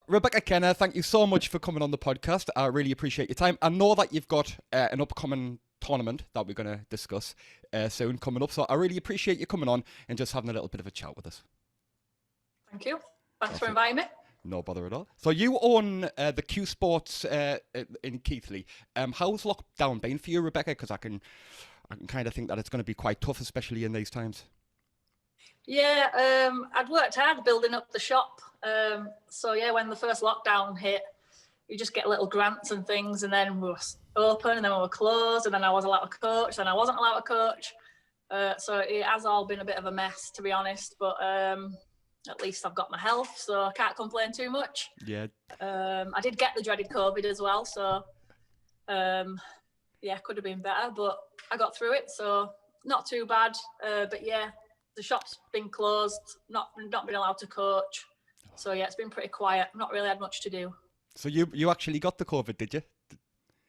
Rebecca Kenna, thank you so much for coming on the podcast. I really appreciate your time. I know that you've got an upcoming tournament that we're going to discuss soon coming up, so I really appreciate you coming on and just having a little bit of a chat with us. Thank you. Thanks for inviting me. No bother at all. So you own the Q Sports in Keighley. How's lockdown been for you, Rebecca? Because I can kind of think that it's going to be quite tough, especially in these times. Yeah, I'd worked hard building up the shop. So yeah, when the first lockdown hit, you just get little grants and things, and then we were open, and then we were closed, and then I was allowed to coach, then I wasn't allowed to coach. So it has all been a bit of a mess, to be honest. But at least I've got my health, so I can't complain too much. Yeah. I did get the dreaded COVID as well, so yeah, could have been better, but I got through it, so not too bad. But yeah, the shop's been closed, not been allowed to coach. So yeah, it's been pretty quiet. Not really had much to do. So you actually got the COVID, did you?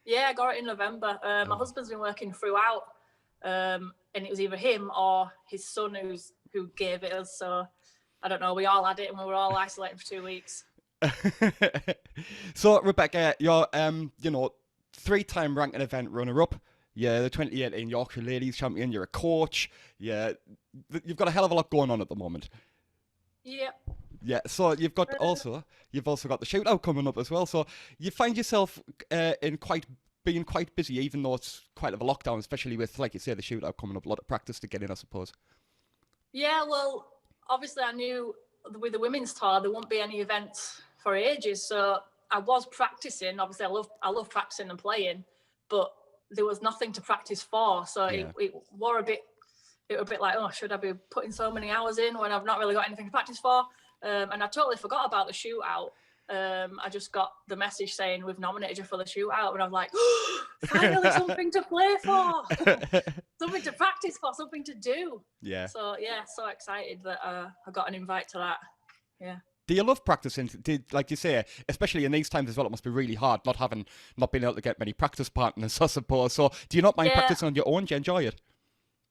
Yeah, I got it in November. My husband's been working throughout, and it was either him or his son who gave it us. So I don't know. We all had it, and we were all isolated for 2 weeks. So Rebecca, you're 3-time ranking event runner-up. You're the 2018 Yorkshire Ladies Champion. You're a coach. Yeah, you've got a hell of a lot going on at the moment. Yeah. Yeah. So you've also got the shootout coming up as well. So you find yourself being quite busy, even though it's quite of a lockdown, especially with, like you say, the shootout coming up. A lot of practice to get in, I suppose. Yeah. Well, obviously, I knew with the women's tour there won't be any events for ages, so I was practicing. Obviously, I love practicing and playing, but there was nothing to practice for. So it was a bit like, oh, should I be putting so many hours in when I've not really got anything to practice for? And I totally forgot about the shootout. I just got the message saying we've nominated you for the shootout, and I'm like, oh, finally something to play for, something to practice for, something to do. Yeah. So yeah, so excited that I got an invite to that. Yeah. Do you love practicing? Like you say, especially in these times as well, it must be really hard not being able to get many practice partners, I suppose. So do you not mind practicing on your own? Do you enjoy it?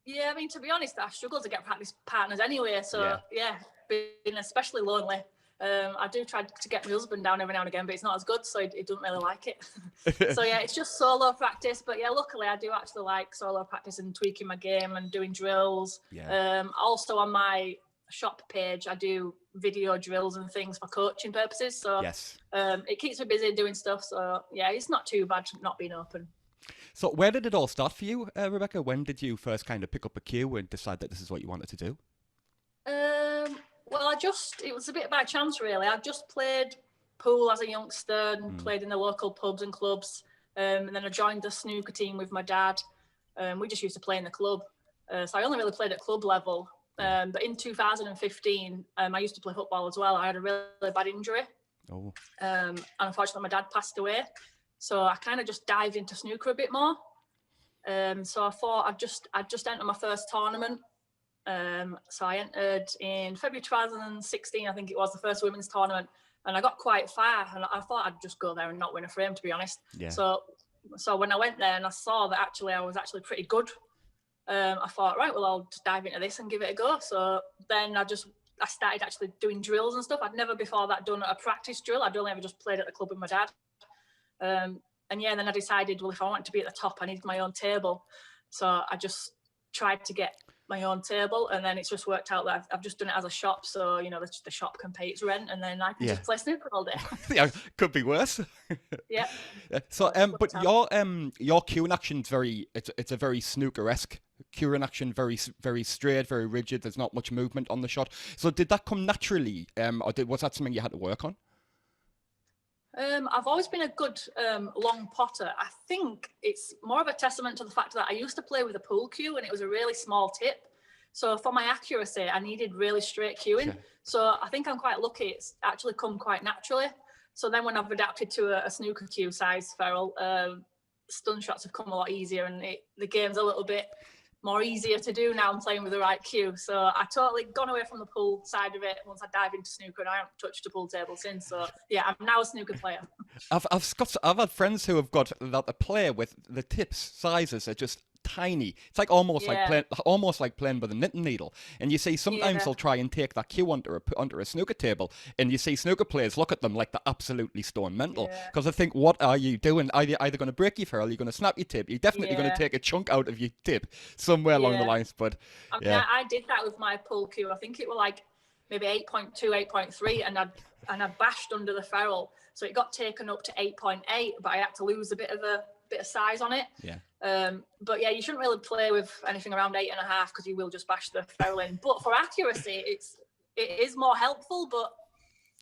Yeah, I mean, to be honest, I struggle to get practice partners anyway. So yeah being especially lonely. I do try to get my husband down every now and again, but it's not as good, so he doesn't really like it. So yeah, it's just solo practice. But yeah, luckily I do actually like solo practice and tweaking my game and doing drills. Yeah. Also on my shop page, I do video drills and things for coaching purposes. So yes. It keeps me busy doing stuff. So yeah, it's not too bad not being open. So where did it all start for you, Rebecca? When did you first kind of pick up a cue and decide that this is what you wanted to do? Well, it was a bit by chance, really. I just played pool as a youngster and played in the local pubs and clubs. And then I joined the snooker team with my dad. We just used to play in the club. So I only really played at club level. But in 2015, I used to play football as well. I had a really bad injury. Oh. And unfortunately, my dad passed away. So I kind of just dived into snooker a bit more. So I thought I'd just enter my first tournament. So I entered in February 2016, I think it was, the first women's tournament, and I got quite far, and I thought I'd just go there and not win a frame, to be honest. Yeah. So when I went there and I saw that I was actually pretty good, I thought, right, well, I'll just dive into this and give it a go. So then I started actually doing drills and stuff. I'd never before that done a practice drill. I'd only ever just played at the club with my dad. And yeah, then I decided, well, if I wanted to be at the top, I needed my own table. So I just tried to get my own table, and then it's just worked out that I've just done it as a shop. So, the shop can pay its rent, and then I can just play snooker all day. Yeah, could be worse. Yeah. So, but your cueing action's it's a very snooker-esque cueing action, very, very straight, very rigid. There's not much movement on the shot. So did that come naturally, or was that something you had to work on? I've always been a good long potter. I think it's more of a testament to the fact that I used to play with a pool cue, and it was a really small tip. So for my accuracy, I needed really straight cueing. Sure. So I think I'm quite lucky. It's actually come quite naturally. So then when I've adapted to a snooker cue size ferrule, stun shots have come a lot easier, and the game's a little bit more easier to do now. I'm playing with the right cue. So I totally gone away from the pool side of it once I dive into snooker, and I haven't touched a pool table since. So yeah, I'm now a snooker player. I've had friends who have got that play with the tips sizes are just tiny. It's like almost like playing with a knitting needle. And you see sometimes they'll try and take that cue onto a snooker table, and you see snooker players look at them like they're absolutely stone mental, because I think, what are you doing? Are you either going to break your ferrule, you're going to snap your tip, you're definitely going to take a chunk out of your tip somewhere along the lines. But I mean, I did that with my pull cue. I think it was like maybe 8.2, 8.3, and I bashed under the ferrule, so it got taken up to 8.8, but I had to lose a bit of size on it. But yeah, you shouldn't really play with anything around 8.5, because you will just bash the ferrule in. But for accuracy, it is more helpful. But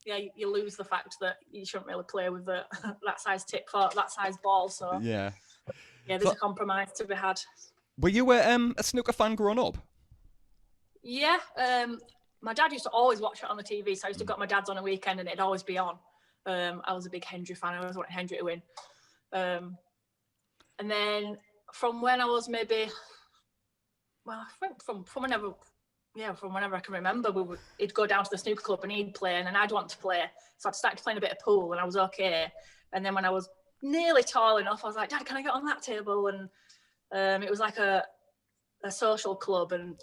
yeah, you lose the fact that you shouldn't really play with that size tip for that size ball. So there's a compromise to be had. Were you a snooker fan growing up? Yeah, my dad used to always watch it on the TV, so I used to got my dad's on a weekend and it'd always be on. I was a big Hendry fan. I always wanted Hendry to win. And then from when I was maybe, I think from whenever I can remember, he'd go down to the snooker club and he'd play, and then I'd want to play. So I'd start playing a bit of pool, and I was okay. And then when I was nearly tall enough, I was like, Dad, can I get on that table? And it was like a social club, and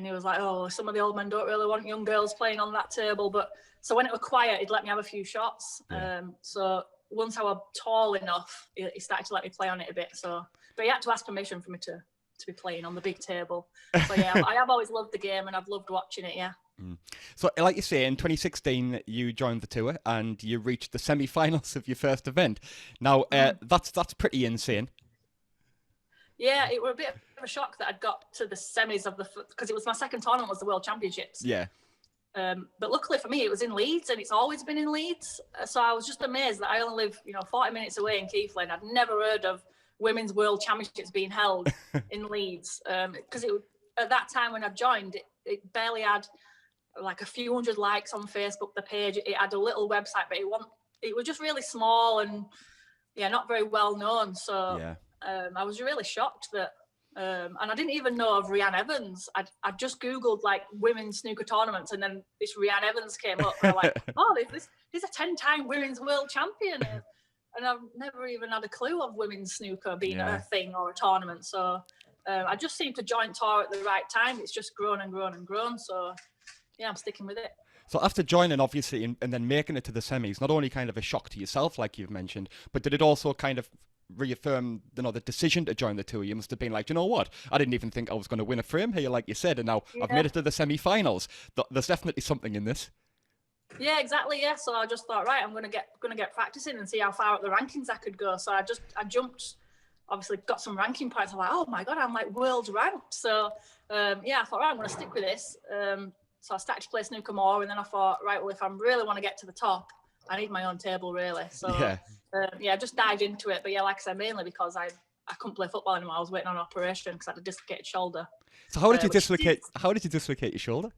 he was like, oh, some of the old men don't really want young girls playing on that table. But so when it was quiet, he'd let me have a few shots. So once I was tall enough, he started to let me play on it a bit. So, but he had to ask permission for me to be playing on the big table. So yeah, I have always loved the game, and I've loved watching it. Yeah. So, like you say, in 2016, you joined the tour and you reached the semi-finals of your first event. Now, that's pretty insane. Yeah, it was a bit of a shock that I'd got to the semis because it was my second tournament, was the World Championships. Yeah. But luckily for me, it was in Leeds, and it's always been in Leeds. So I was just amazed that I only live, 40 minutes away in Keighley, and I'd never heard of Women's World Championships being held in Leeds. Because at that time when I joined, it barely had like a few hundred likes on Facebook, the page. It had a little website, but it was just really small and not very well known. So I was really shocked that, and I didn't even know of Rhiannon Evans. I'd just Googled like women's snooker tournaments, and then this Rhiannon Evans came up, and I'm like, oh, there's a 10-time women's world champion. And I've never even had a clue of women's snooker being a thing or a tournament. So I just seemed to join tour at the right time. It's just grown and grown and grown. So yeah, I'm sticking with it. So after joining, obviously, and then making it to the semis, not only kind of a shock to yourself, like you've mentioned, but did it also kind of reaffirm, the decision to join the tour? You must have been like, you know what? I didn't even think I was going to win a frame here, like you said, and now I've made it to the semi-finals. There's definitely something in this. Yeah, exactly. Yeah, so I just thought, right, I'm gonna get practicing and see how far up the rankings I could go. So I jumped, obviously got some ranking points. I'm like, oh my god, I'm like world ranked. So I thought, right, I'm gonna stick with this. So I started to play snooker more, and then I thought, right, well, if I really want to get to the top, I need my own table, really. So I just dived into it. But yeah, like I said, mainly because I couldn't play football anymore. I was waiting on an operation because I had a dislocated shoulder. So how did you dislocate your shoulder?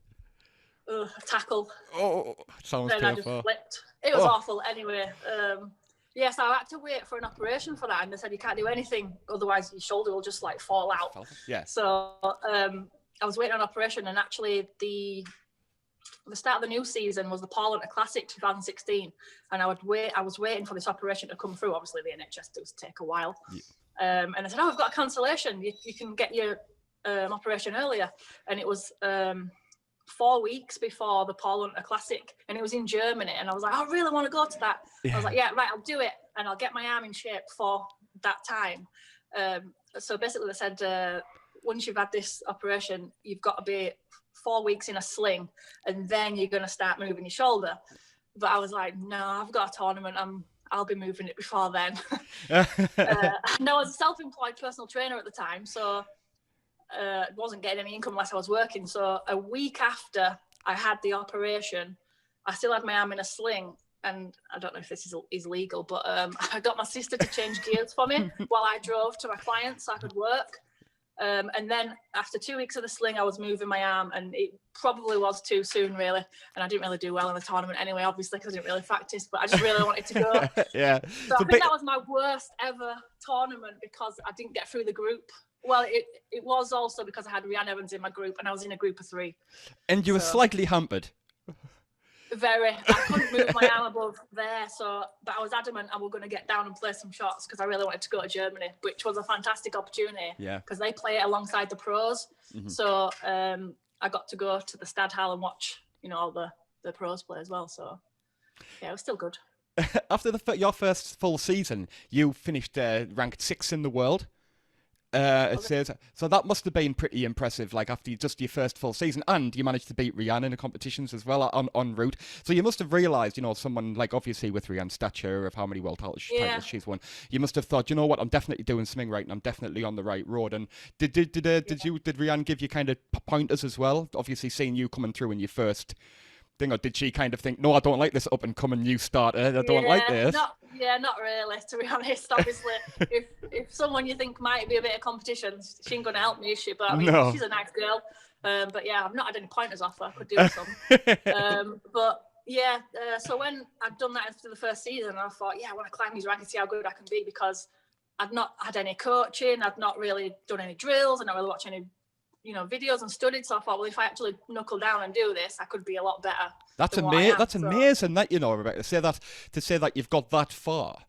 A tackle. Oh, sounds then painful. I just flipped. It was awful. Anyway, so I had to wait for an operation for that, and they said you can't do anything, otherwise your shoulder will just like fall out. Yeah. So I was waiting on an operation, and actually the start of the new season was the Parliament Classic 2016, and I was waiting for this operation to come through. Obviously, the NHS does take a while, and I said, "Oh, I've got a cancellation. You can get your operation earlier," and it was 4 weeks before the Parliament Classic, and it was in Germany, and I was like, I really want to go to that. I was like, yeah, right, I'll do it, and I'll get my arm in shape for that time. So basically they said, once you've had this operation, you've got to be 4 weeks in a sling, and then you're going to start moving your shoulder. But I was like, no, I've got a tournament, I'll be moving it before then. No, I was a self-employed personal trainer at the time, so wasn't getting any income unless I was working. So a week after I had the operation, I still had my arm in a sling, and I don't know if this is legal, but I got my sister to change gears for me while I drove to my clients so I could work. And then after 2 weeks of the sling, I was moving my arm, and it probably was too soon, really. And I didn't really do well in the tournament anyway, obviously, because I didn't really practice, but I just really wanted to go. Yeah. So I think that was my worst ever tournament because I didn't get through the group. Well, it was also because I had Rhiannon Evans in my group, and I was in a group of 3. And you were slightly hampered. Very. I couldn't move my arm above there, but I was adamant I was going to get down and play some shots because I really wanted to go to Germany, which was a fantastic opportunity. Yeah. Because they play it alongside the pros. Mm-hmm. So I got to go to the Stadhall and watch, all the pros play as well. So yeah, it was still good. After your first full season, you finished ranked 6th in the world. It says so. That must have been pretty impressive. Like after just your first full season, and you managed to beat Rihanna in the competitions as well en route. So you must have realised, someone like obviously with Rihanna's stature of how many world titles she's won, you must have thought, you know what, I'm definitely doing something right, and I'm definitely on the right road. And did Rihanna give you kind of pointers as well? Obviously, seeing you coming through in your first thing, or did she kind of think, no, I don't like this up and coming new starter, I don't like this? Not really, to be honest. Obviously, if someone you think might be a bit of competition, she ain't going to help me, is she? But I mean, she's a nice girl. But yeah, I've not had any pointers off her. I could do with some. But yeah, so when I'd done that after the first season, I thought, I want to climb these ranks and see how good I can be, because I'd not had any coaching, I'd not really done any drills, I'd not really watched any videos and studied. So I thought, well, if I actually knuckle down and do this, I could be a lot better. That's amazing. That's amazing that, Rebecca, to say that you've got that far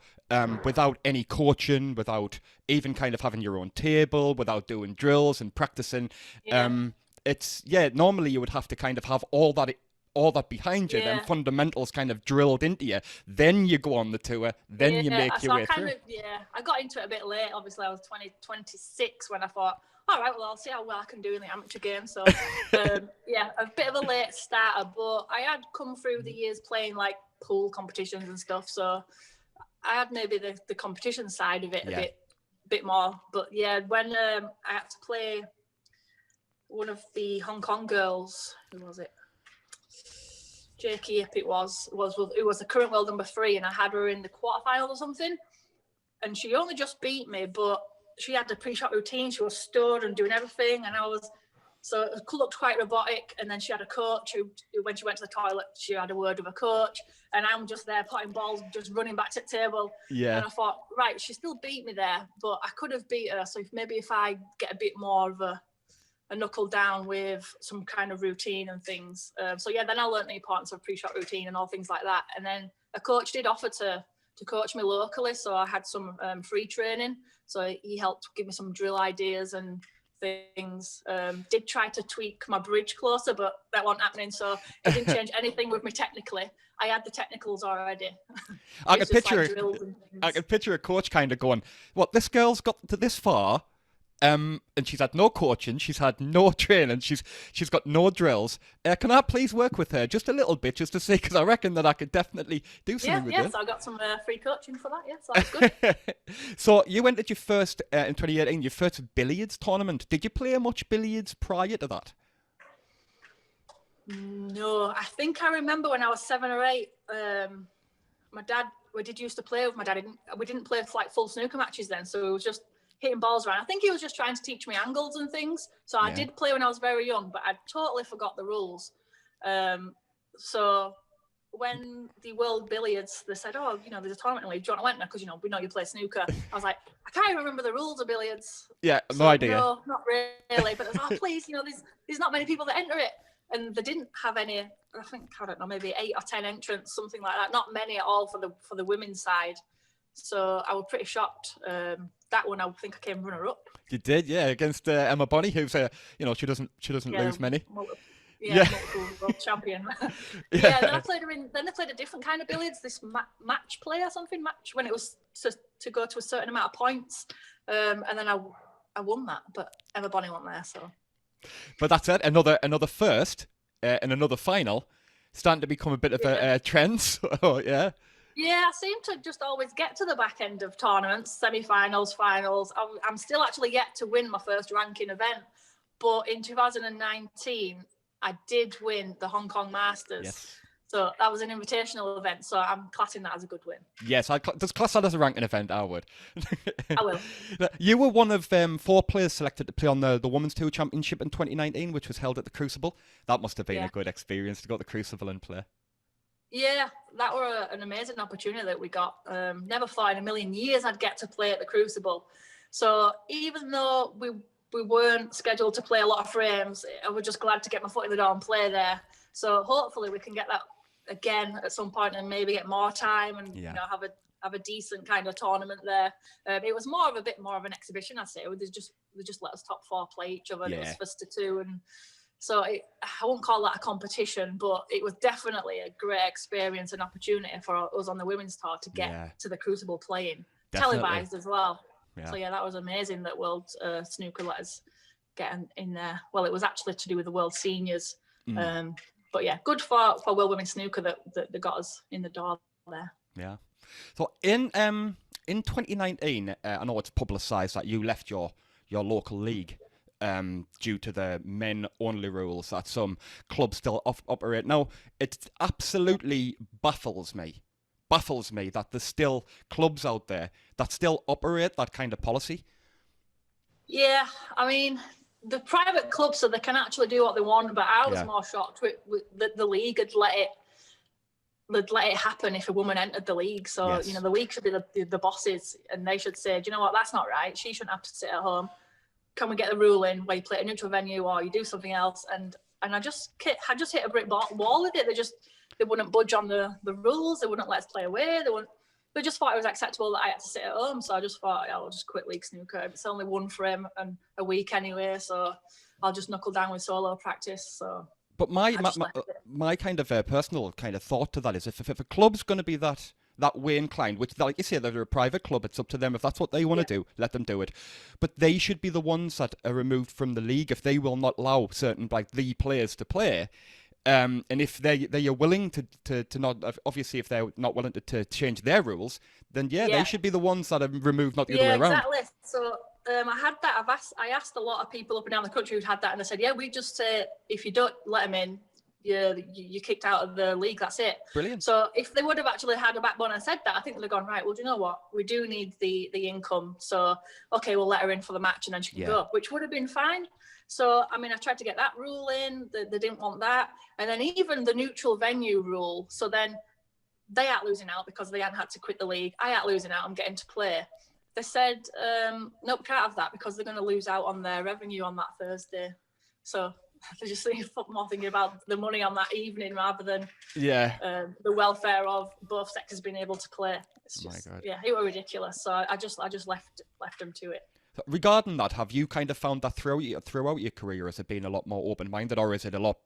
without any coaching, without even kind of having your own table, without doing drills and practicing. Normally you would have to kind of have all that behind you, then fundamentals kind of drilled into you. Then you go on the tour, then you make your way through. I got into it a bit late. Obviously, I was 26 when I thought, all right, well, I'll see how well I can do in the amateur game. So, a bit of a late starter, but I had come through the years playing like pool competitions and stuff. So I had maybe the competition side of it a bit more. But yeah, when I had to play one of the Hong Kong girls, who was it? Jakey Yip, it was who was the current world number 3, and I had her in the quarterfinals or something. And she only just beat me, but she had the pre-shot routine. She was stood and doing everything, and so it looked quite robotic. And then she had a coach who, when she went to the toilet, she had a word with a coach, and I'm just there potting balls, just running back to the table. Yeah. And I thought, right, she still beat me there, but I could have beat her. So if I get a bit more of a knuckle down with some kind of routine and things. Then I learned the importance of pre-shot routine and all things like that. And then a coach did offer to coach me locally, so I had some free training. So he helped give me some drill ideas and things. Did try to tweak my bridge closer, but that wasn't happening. So it didn't change anything with me technically. I had the technicals already. I could picture a coach kind of going, "What, this girl's got to this far, and she's had no coaching, she's had no training, she's got no drills. Can I please work with her just a little bit, just to see, because I reckon that I could definitely do something with her." So I got some free coaching for that. So that's good. So you went at your first in 2018, your first billiards tournament. Did you play much billiards prior to that? No, I think I remember when I was 7 or 8. My dad, we did used to play with my dad. We didn't play like full snooker matches then, so it was just hitting balls around. I think he was just trying to teach me angles and things. So I did play when I was very young, but I totally forgot the rules. So when the World Billiards, they said, "Oh, there's a tournament in Leeds. Do you want to enter? Because we know you play snooker." I was like, I can't even remember the rules of billiards. Yeah, no idea. No, not really. But oh, please, there's not many people that enter it, and they didn't have any. I think, I don't know, maybe 8 or 10 entrants, something like that. Not many at all for the women's side. So I was pretty shocked. That one, I think I came runner up. You did, yeah, against Emma Bonney, who's she doesn't lose many. Multiple world champion. Then I played her in. Then they played a different kind of billiards. This match play or something. When it was to go to a certain amount of points, and then I won that, but Emma Bonney wasn't there. So. But that's it. Another first and another final, starting to become a bit of a trend. So, yeah. Yeah, I seem to just always get to the back end of tournaments, semi-finals, finals. I'm still actually yet to win my first ranking event, but in 2019, I did win the Hong Kong Masters. Yes. So that was an invitational event, so I'm classing that as a good win. Yes, just class that as a ranking event, I would. I will. You were one of 4 players selected to play on the Women's Tour Championship in 2019, which was held at the Crucible. That must have been a good experience to go to the Crucible and play. Yeah, that were an amazing opportunity that we got. Never thought in a million years I'd get to play at the Crucible. So even though we weren't scheduled to play a lot of frames, I was just glad to get my foot in the door and play there. So hopefully we can get that again at some point and maybe get more time and you know have a decent kind of tournament there. It was a bit more of an exhibition, I'd say. They just let us top 4 play each other. And it was first to 2, and so I won't call that a competition, but it was definitely a great experience and opportunity for us on the women's tour to get to the Crucible playing, televised as well. Yeah. So that was amazing that World Snooker let us get in there. Well, it was actually to do with the World Seniors. But yeah, good for World Women's Snooker that got us in the door there. Yeah. So in 2019, I know it's publicised that you left your local league due to the men-only rules that some clubs still operate. Now, it absolutely baffles me that there's still clubs out there that still operate that kind of policy. Yeah, I mean, the private clubs, so they can actually do what they want, but I was more shocked with the league had let it happen if a woman entered the league. So, you know, the league should be the bosses, and they should say, do you know what, that's not right. She shouldn't have to sit at home. Can we get the rule in where you play at a neutral venue or you do something else? And I just hit a brick wall with it. They wouldn't budge on the rules. They wouldn't let us play away. They just thought it was acceptable that I had to sit at home. So I just thought, I'll just quit league snooker. It's only one frame and a week anyway, so I'll just knuckle down with solo practice. So, but my kind of personal kind of thought to that is if a club's going to be that way inclined, which, like you say, they're a private club, it's up to them. If that's what they want to do, let them do it. But they should be the ones that are removed from the league if they will not allow certain, like, the players to play. And if they are willing to not, obviously, if they're not willing to change their rules, then they should be the ones that are removed, not the other way around. Exactly. So I had that. I asked a lot of people up and down the country who'd had that, and they said, we just say if you don't let them in, you're kicked out of the league. That's it. Brilliant. So if they would have actually had a backbone and said that, I think they'd have gone, right, well, do you know what? We do need the income. So, okay, we'll let her in for the match and then she can go, which would have been fine. So, I mean, I tried to get that rule in. They didn't want that. And then even the neutral venue rule. So then they aren't losing out because they hadn't had to quit the league. I ain't losing out. I'm getting to play. They said, nope, can't have that because they're going to lose out on their revenue on that Thursday. So they're just more thinking about the money on that evening rather than the welfare of both sectors being able to play. It's just, it was ridiculous. So I just left them to it. Regarding that, have you kind of found that throughout your career, has it been a lot more open-minded, or is it a lot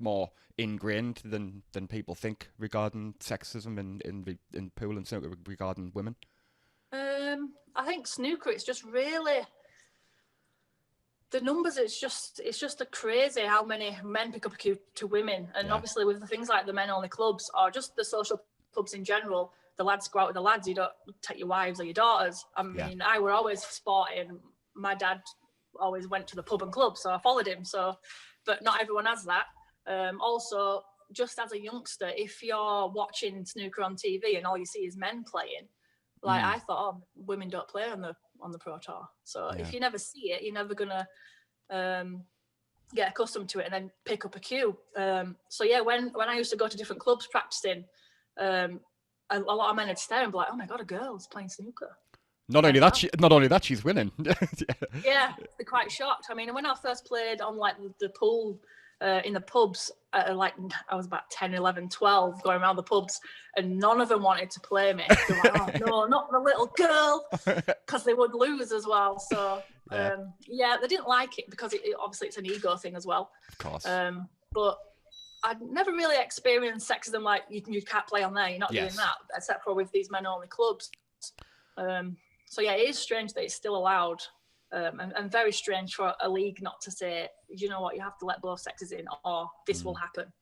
more ingrained than people think regarding sexism in pool and snooker regarding women? I think snooker, it's just really the numbers. It's just a crazy how many men pick up a cue to women, and obviously with the things like the men-only clubs or just the social clubs in general. The lads go out with the lads. You don't take your wives or your daughters. I mean, I were always sporting. My dad always went to the pub and club, so I followed him. So, but not everyone has that. Also, just as a youngster, if you're watching snooker on TV and all you see is men playing, like I thought, women don't play on the pro tour. So if you never see it, you're never gonna get accustomed to it and then pick up a cue. So when I used to go to different clubs practicing. A lot of men would stare and be like, "Oh my god, a girl's playing snooker." Not only that, she's winning. Yeah, they're quite shocked. I mean, when I first played on like the pool in the pubs, like I was about 10, 11, 12, going around the pubs, and none of them wanted to play me. They were like, "Oh no, not the little girl," because they would lose as well. So they didn't like it because obviously it's an ego thing as well. Of course. But I'd never really experienced sexism like you can't play on there, you're not doing that, except for with these men-only clubs. So it is strange that it's still allowed, and very strange for a league not to say, you know what, you have to let both sexes in or this will happen.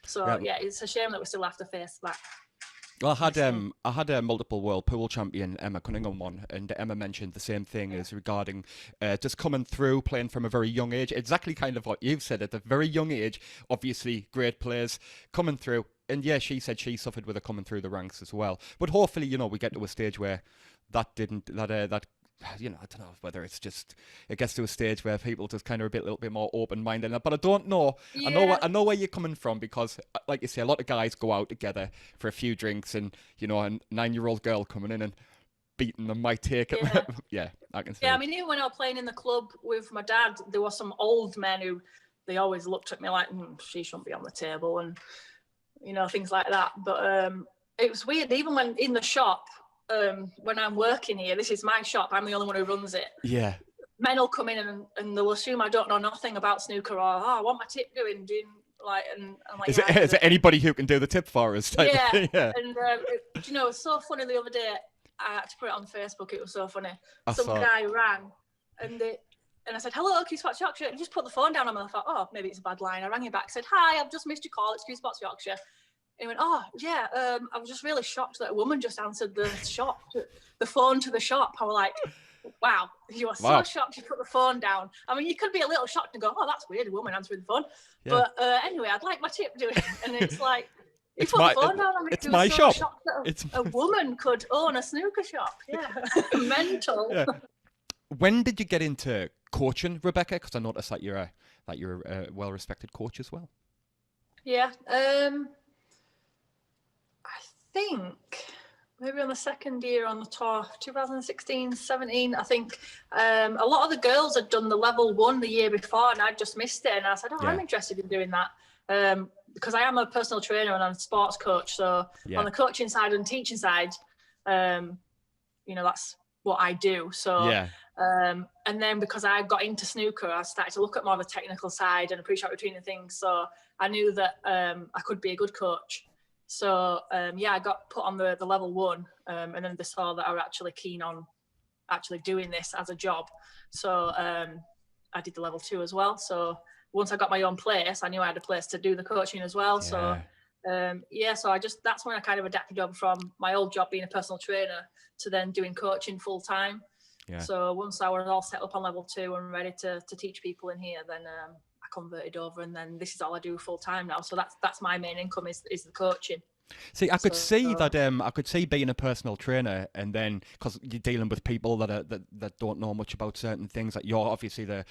So it's a shame that we still have to face that. Well, I had a multiple world pool champion, Emma Cunningham, on, and Emma mentioned the same thing as regarding just coming through, playing from a very young age. Exactly kind of what you've said, at a very young age, obviously great players coming through. And she said she suffered with her coming through the ranks as well. But hopefully, we get to a stage where I don't know whether it's just, it gets to a stage where people just kind of a little bit more open-minded. But I don't know. Yeah. I know where you're coming from because, like you say, a lot of guys go out together for a few drinks, and a 9-year-old girl coming in and beating them might take it. I can see. Yeah, I mean, even when I was playing in the club with my dad, there were some old men who they always looked at me like, she shouldn't be on the table, and things like that. But it was weird, even when in the shop, when I'm working here, this is my shop, I'm the only one who runs it. Yeah. Men will come in and they'll assume I don't know nothing about snooker, or I want my tip doing like, and I'm like, is it anybody who can do the tip for us? Yeah. Yeah. And it was so funny the other day. I had to put it on Facebook. It was so funny. Some guy rang, and I said, "Hello, CueSpots Yorkshire." And he just put the phone down on me. I thought, "Oh, maybe it's a bad line." I rang him back. Said, "Hi, I've just missed your call. It's CueSpots Yorkshire." And he went, "Oh, yeah. I was just really shocked that a woman just answered the phone to the shop." I was like, "Wow, you are so shocked you put the phone down." I mean, you could be a little shocked and go, "Oh, that's weird, a woman answering the phone." Yeah. But anyway, I'd like my tip doing it, and it's like. It's my shop. That a woman could own a snooker shop. Yeah, mental. Yeah. When did you get into coaching, Rebecca? Because I noticed that you're a well-respected coach as well. Yeah, I think maybe on the second year on the tour, 2016, 17. I think a lot of the girls had done the level 1 the year before, and I'd just missed it. And I said, I'm interested in doing that. Because I am a personal trainer and I'm a sports coach. So on the coaching side and teaching side, that's what I do. So, and then because I got into snooker, I started to look at more of the technical side and appreciate between the things. So I knew that I could be a good coach. So, I got put on the level 1 and then they saw that I was actually keen on actually doing this as a job. So I did the level 2 as well. So once I got my own place, I knew I had a place to do the coaching as well. Yeah. So, so that's when I kind of adapted over from my old job being a personal trainer to then doing coaching full time. Yeah. So once I was all set up on level 2 and ready to teach people in here, then I converted over, and then this is all I do full time now. So that's my main income is the coaching. See, I could see that. I could see being a personal trainer, and then because you're dealing with people that don't know much about certain things. That you're obviously the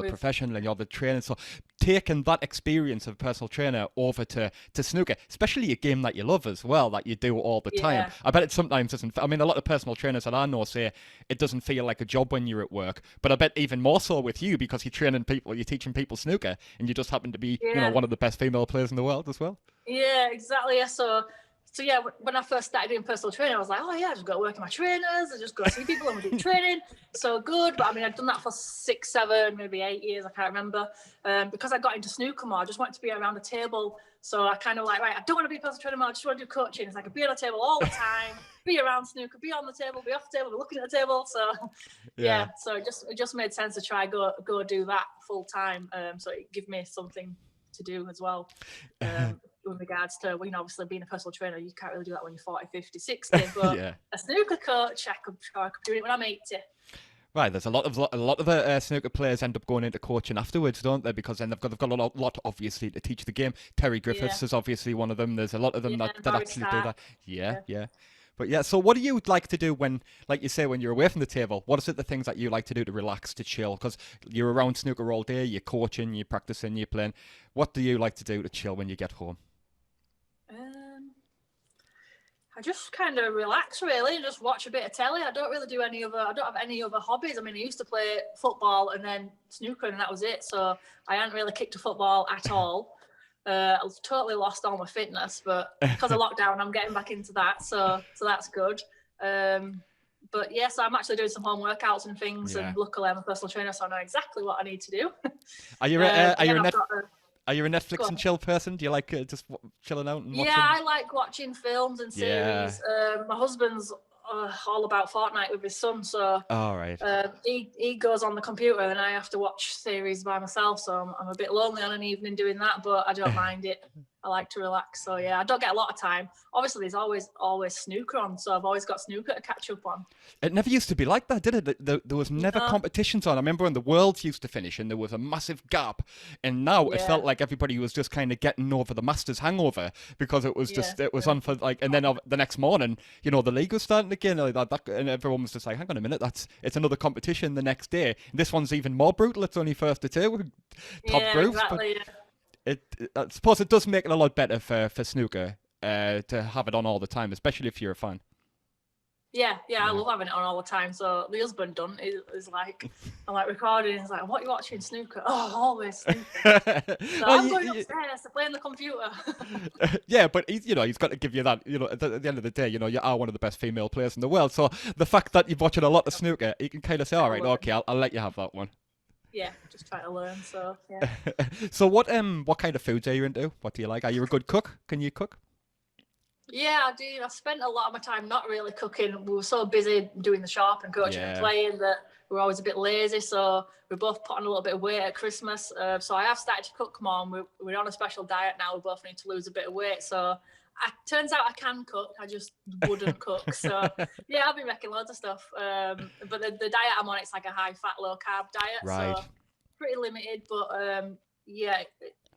professional and you're the trainer. So taking that experience of a personal trainer over to snooker, especially a game that you love as well, that you do all the time. I bet it sometimes doesn't. I mean, a lot of personal trainers that I know say it doesn't feel like a job when you're at work. But I bet even more so with you, because you're training people, you're teaching people snooker, and you just happen to be one of the best female players in the world as well. Yeah, exactly. Yeah. So when I first started doing personal training, I was like, oh yeah, I just got to work with my trainers, I just go see people and we do training. So good. But I mean, I'd done that for 6, 7, maybe 8 years, I can't remember. Because I got into snooker more, I just wanted to be around the table. So I kind of like, right, I don't want to be a personal trainer more, I just want to do coaching. It's like I could be on the table all the time, be around snooker, be on the table, be off the table, be looking at the table. So so it just made sense to try go do that full time. So it gave me something to do as well. With regards to, obviously being a personal trainer, you can't really do that when you're 40, 50, 60, but a snooker coach, I could do it when I'm 80. Right, there's a lot of snooker players end up going into coaching afterwards, don't they? Because then they've got a lot obviously to teach the game. Terry Griffiths is obviously one of them. There's a lot of them that actually do that. Yeah. But so what do you like to do when, like you say, when you're away from the table? What is it the things that you like to do to relax, to chill? Because you're around snooker all day, you're coaching, you're practicing, you're playing. What do you like to do to chill when you get home? I just kind of relax, really, and just watch a bit of telly. I don't have any other hobbies. I mean, I used to play football and then snooker, and that was it. So I hadn't really kicked a football at all. I was totally lost all my fitness, but because of lockdown, I'm getting back into that. So that's good. But so I'm actually doing some home workouts and things, and luckily I'm a personal trainer, so I know exactly what I need to do. Are you a Netflix and chill person? Do you like just chilling out and watching? Yeah, I like watching films and series. My husband's all about Fortnite with his son, so he goes on the computer and I have to watch series by myself, so I'm a bit lonely on an evening doing that, but I don't mind it. I like to relax, so I don't get a lot of time. Obviously, there's always snooker on, so I've always got snooker to catch up on. It never used to be like that, did it? There was never competitions on. I remember when the Worlds used to finish and there was a massive gap, and now it felt like everybody was just kind of getting over the Masters hangover, because it was just it was on for and then the next morning, the league was starting again, and everyone was just like, hang on a minute, it's another competition the next day. This one's even more brutal. It's only first to 2 top groups. Exactly, I suppose it does make it a lot better for snooker to have it on all the time, especially if you're a fan. Yeah, I love having it on all the time. So the husband done is like, I'm like recording. He's like, "What are you watching, Snooker?" Oh, always Snooker. So Oh, I'm going upstairs to play on the computer. yeah, but he's got to give you that. At the end of the day, you are one of the best female players in the world. So the fact that you're watching a lot of snooker, you can kind of say, all right, okay, I'll let you have that one. Yeah, just try to learn. So yeah. So what kind of foods are you into? What do you like? Are you a good cook? Can you cook? Yeah, I do. I spent a lot of my time not really cooking. We were so busy doing the shop and coaching and playing that we were always a bit lazy. So we both put on a little bit of weight at Christmas. So I have started to cook more. And we're on a special diet now. We both need to lose a bit of weight. So turns out I can cook. I just wouldn't cook. So yeah, I've been making loads of stuff. But the diet I'm on, it's like a high fat, low carb diet. Right. So pretty limited, but yeah,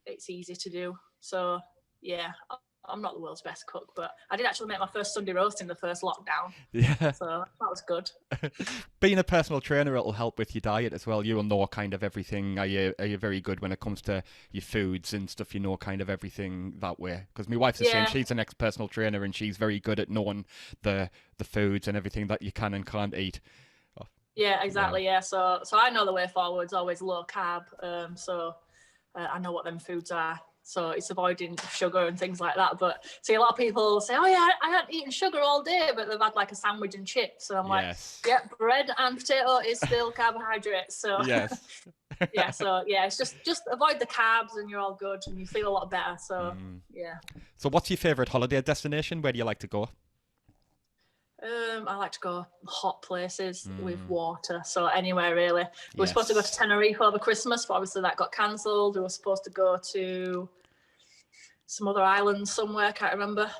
it's easy to do. So yeah. I'm not the world's best cook, but I did actually make my first Sunday roast in the first lockdown. Yeah. So that was good. Being a personal trainer, it'll help with your diet as well. You'll know kind of everything. Are you very good when it comes to your foods and stuff? You know kind of everything that way. Because my wife's the same. She's an ex-personal trainer and she's very good at knowing the foods and everything that you can and can't eat. Yeah, exactly. Yeah. So I know the way forward is always low carb. So I know what them foods are. So it's avoiding sugar and things like that. But see, a lot of people say, "Oh yeah, I hadn't eaten sugar all day," but they've had like a sandwich and chips. So I'm like, "Yeah, bread and potato is still carbohydrates." So yes, yeah. So yeah, it's just avoid the carbs and you're all good and you feel a lot better. So yeah. So what's your favorite holiday destination? Where do you like to go? I like to go hot places with water, so anywhere really. We were supposed to go to Tenerife over Christmas, but obviously that got cancelled. We were supposed to go to some other island somewhere, can't remember.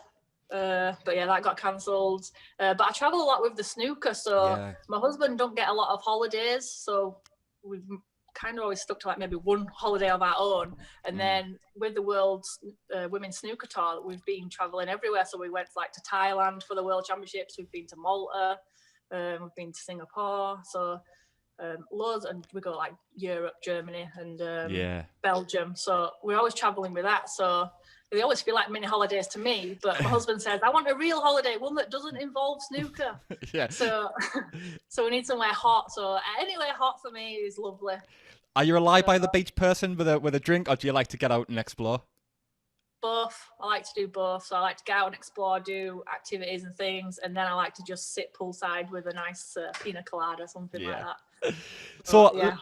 But yeah, that got cancelled. But I travel a lot with the snooker, so my husband don't get a lot of holidays, so we've kind of always stuck to like maybe one holiday of our own. And then with the World's Women's Snooker Tour, we've been traveling everywhere. So we went like to Thailand for the World Championships. We've been to Malta. We've been to Singapore. So loads, and we go like Europe, Germany, and Belgium. So we're always traveling with that. So they always feel like mini holidays to me, but my husband says, I want a real holiday, one that doesn't involve snooker. So we need somewhere hot. So anywhere hot for me is lovely. Are you a lie-by the beach person with a drink, or do you like to get out and explore? Both. I like to do both. So I like to get out and explore, do activities and things, and then I like to just sit poolside with a nice pina colada, something like that. So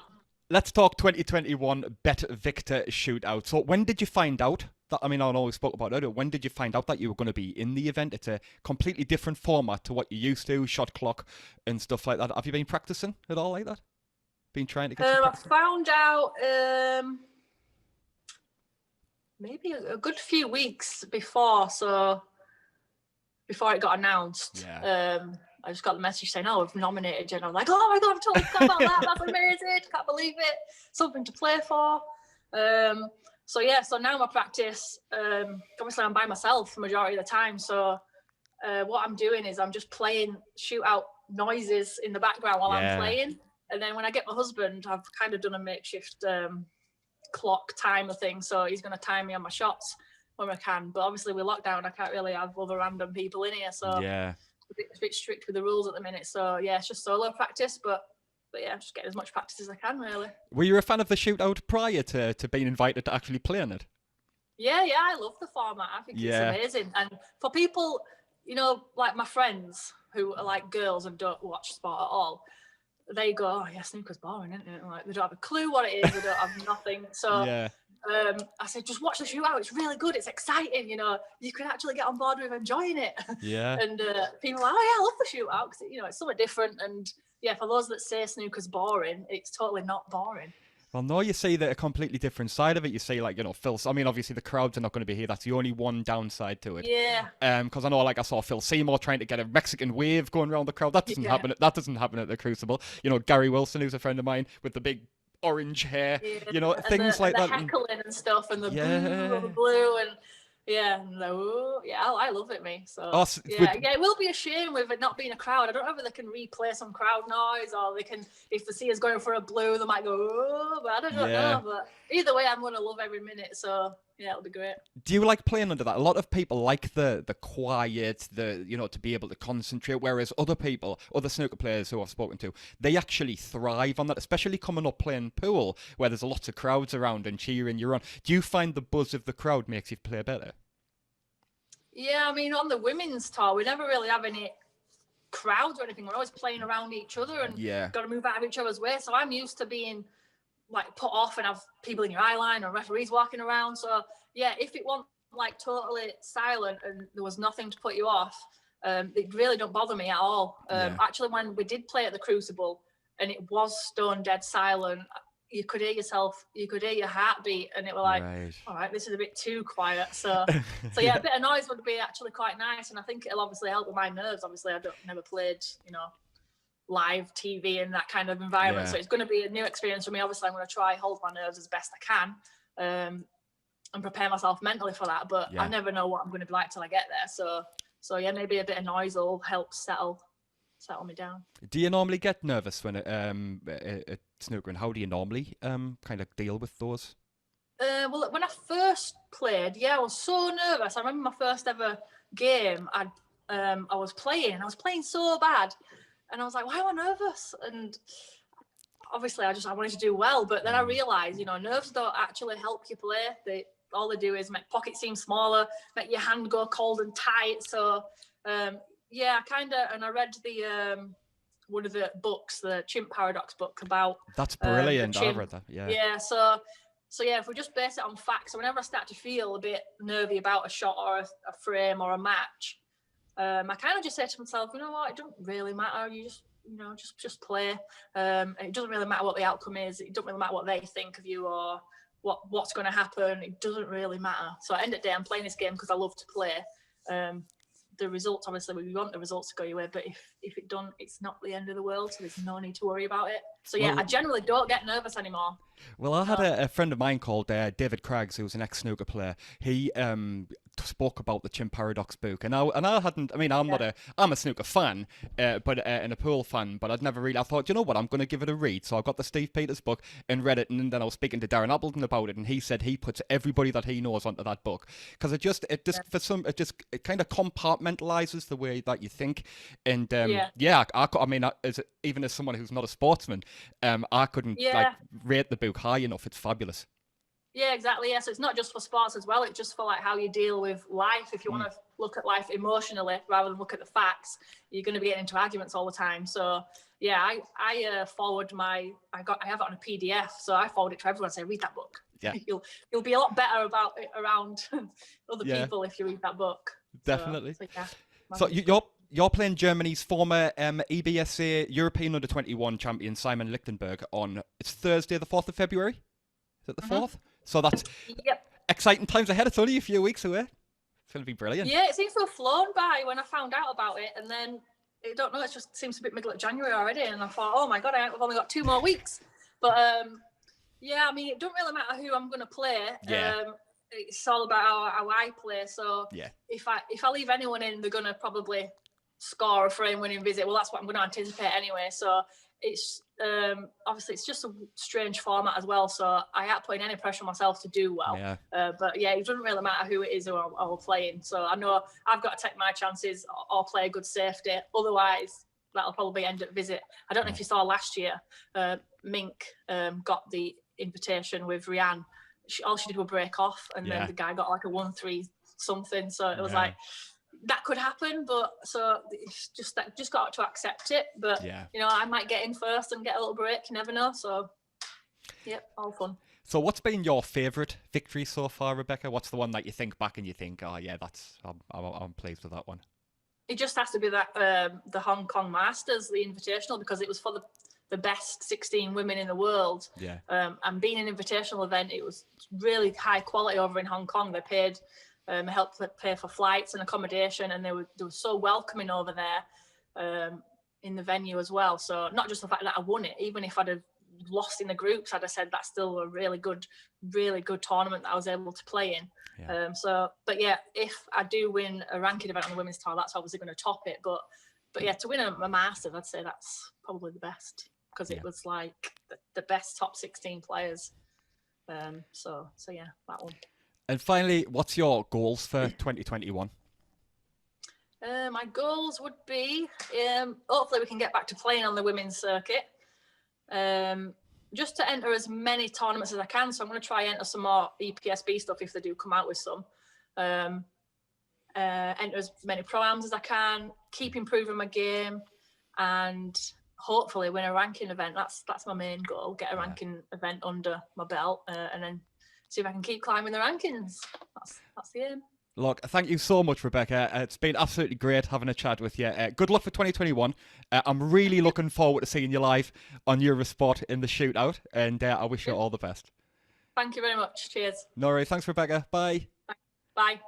let's talk 2021 Bet Victor Shootout. So when did you find out that, I know we spoke about it earlier, when did you find out that you were going to be in the event? It's a completely different format to what you used to, shot clock and stuff like that. Have you been practicing at all like that? Been trying to get I found out maybe a good few weeks before, so before it got announced. I just got the message saying, "Oh, we've nominated you," and I'm like, "Oh my god, I've totally forgot about that. That's amazing! Can't believe it. Something to play for." So now my practice, obviously I'm by myself the majority of the time. So what I'm doing is I'm just playing shootout noises in the background while I'm playing. And then when I get my husband, I've kind of done a makeshift clock timer thing. So he's going to time me on my shots when I can. But obviously with lockdown, I can't really have other random people in here. So a bit strict with the rules at the minute. So yeah, it's just solo practice. But yeah, just getting as much practice as I can, really. Were you a fan of the shootout prior to being invited to actually play in it? Yeah, I love the format. I think it's amazing. And for people, like my friends who are like girls and don't watch sport at all, they go, "Oh yeah, snooker's boring, isn't it?" Like, they don't have a clue what it is. They don't have nothing. So I said, just watch the shootout. It's really good. It's exciting. You can actually get on board with enjoying it. Yeah. And people are like, "Oh yeah, I love the shootout because it's something different." And yeah, for those that say snooker's boring, it's totally not boring. Well, no, you see a completely different side of it. You see, Phil. Obviously the crowds are not going to be here. That's the only one downside to it. Yeah. Because I know, I saw Phil Seymour trying to get a Mexican wave going around the crowd. That doesn't happen. That doesn't happen at the Crucible. Gary Wilson, who's a friend of mine, with the big orange hair. Things like that. The heckling and stuff, and the blue, and I love it, me. So it will be a shame with it not being a crowd. I don't know whether they can replay some crowd noise, or they can, if the seer's going for a blue, they might go, but I don't know. But either way, I'm going to love every minute. So yeah, it'll be great. Do you like playing under that? A lot of people like the quiet, to be able to concentrate, whereas other snooker players who I've spoken to, they actually thrive on that, especially coming up playing pool, where there's lots of crowds around and cheering you on. Do you find the buzz of the crowd makes you play better? Yeah, I mean, on the women's tour, we never really have any crowds or anything. We're always playing around each other and got to move out of each other's way. So I'm used to being like put off and have people in your eye line or referees walking around. So yeah, if it wasn't like totally silent and there was nothing to put you off, it really don't bother me at all. Actually, when we did play at the Crucible and it was stone dead silent, you could hear yourself, you could hear your heartbeat, and it was like, all right, this is a bit too quiet. So yeah, a bit of noise would be actually quite nice, and I think it'll obviously help with my nerves. Obviously, never played, live TV in that kind of environment, so it's going to be a new experience for me. Obviously, I'm going to try hold my nerves as best I can, and prepare myself mentally for that. But I never know what I'm going to be like till I get there. So yeah, maybe a bit of noise will help settle me down. Do you normally get nervous when at snooker, and how do you normally kind of deal with those? Well, when I first played, I was so nervous. I remember my first ever game. I was playing so bad, and I was like, why am I nervous? And obviously, I wanted to do well, but then I realised, nerves don't actually help you play. All they do is make pockets seem smaller, make your hand go cold and tight. So and I read the one of the books, the Chimp Paradox book about. That's brilliant. I read that. Yeah. Yeah. So if we just base it on facts, so whenever I start to feel a bit nervy about a shot or a frame or a match, I kind of just say to myself, you know what, it doesn't really matter. You just play. And it doesn't really matter what the outcome is. It doesn't really matter what they think of you or what's going to happen. It doesn't really matter. So at the end of the day, I'm playing this game because I love to play. The results, obviously, we want the results to go your way, but if it don't, it's not the end of the world, so there's no need to worry about it. So yeah, I generally don't get nervous anymore. Well, I had a friend of mine called David Craggs, who was an ex-snooker player. He spoke about the Chimp Paradox book, and I hadn't. I mean, I'm a snooker fan, and a pool fan, but I'd never really. I thought, you know what, I'm going to give it a read. So I got the Steve Peters book and read it, and then I was speaking to Darren Appleton about it, and he said he puts everybody that he knows onto that book because it kind of compartmentalizes the way that you think, and even as someone who's not a sportsman, I couldn't rate the book high enough. It's fabulous. Yeah, exactly. Yeah, so it's not just for sports as well. It's just for like how you deal with life. If you want to look at life emotionally rather than look at the facts, you're going to be getting into arguments all the time. So yeah, I forward I have it on a PDF, so I forward it to everyone and say, read that book. Yeah, you'll be a lot better about it around other people if you read that book. Definitely. So you're playing Germany's former EBSA European Under-21 champion Simon Lichtenberg on Thursday, the 4th of February. Is it the 4th? So that's exciting times ahead. It's only a few weeks away. It's going to be brilliant. Yeah, it seems to have flown by when I found out about it. And then, I don't know, it just seems a bit middle of January already. And I thought, oh my God, I've only got 2 more weeks. But yeah, I mean, it doesn't really matter who I'm going to play. Yeah. It's all about how I play. So if I leave anyone in, they're going to probably score a frame-winning visit. Well, that's what I'm going to anticipate anyway. So it's obviously it's just a strange format as well. So I ain't putting any pressure on myself to do well. Yeah. But yeah, it doesn't really matter who it is who I'm playing. So I know I've got to take my chances or play a good safety. Otherwise, that'll probably end at visit. I don't know if you saw last year, Mink got the invitation with Rianne. All she did was break off, and then the guy got like a 1-3 something. So it was like, that could happen, but so it's just got to accept it. But I might get in first and get a little break. You never know. So all fun. So what's been your favourite victory so far, Rebecca? What's the one that you think back and you think, oh yeah, I'm pleased with that one? It just has to be that the Hong Kong Masters, the Invitational, because it was for the best 16 women in the world. Yeah. And being an invitational event, it was really high quality over in Hong Kong. They paid. Helped pay for flights and accommodation, and they were so welcoming over there in the venue as well. So not just the fact that I won it, even if I'd have lost in the groups, I'd have said that's still a really good tournament that I was able to play in. Yeah. But yeah, if I do win a ranking event on the women's tour, that's obviously going to top it. But yeah, to win a Masters, I'd say that's probably the best because it was like the best top 16 players. So yeah, that one. And finally, what's your goals for 2021? My goals would be, hopefully we can get back to playing on the women's circuit. Just to enter as many tournaments as I can. So I'm going to try enter some more EPSB stuff if they do come out with some. Enter as many pro-ams as I can, keep improving my game, and hopefully win a ranking event. That's my main goal, get a ranking event under my belt, and then see if I can keep climbing the rankings. That's the aim. Look, thank you so much, Rebecca. It's been absolutely great having a chat with you. Good luck for 2021. I'm really looking forward to seeing you live on Eurosport in the shootout, and I wish you all the best. Thank you very much. Cheers. No worries. Thanks, Rebecca. Bye. Bye.